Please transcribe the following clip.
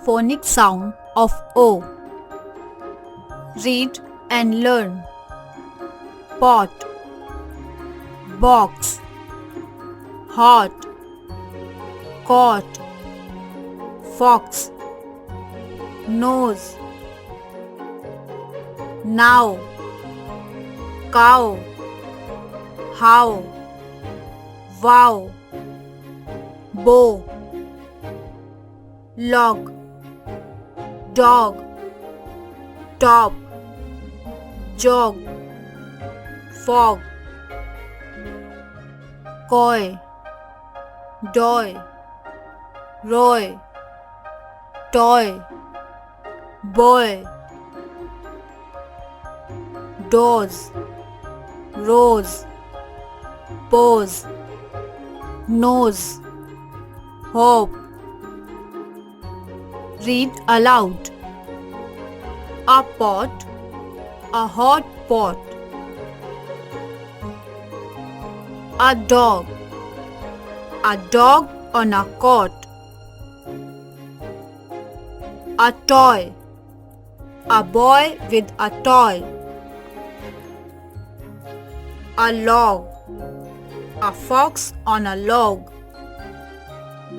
phonic sound of O. Read and learn. Pot, box, hot, cot, fox, nose, now, cow, how, wow, bow, log, dog, top, jog, fog, coy, doy, roy, toy, boy, doze, rose, pose, nose, hope. Read aloud. A pot, a hot pot. A dog on a cot. A toy, a boy with a toy. A log, a fox on a log.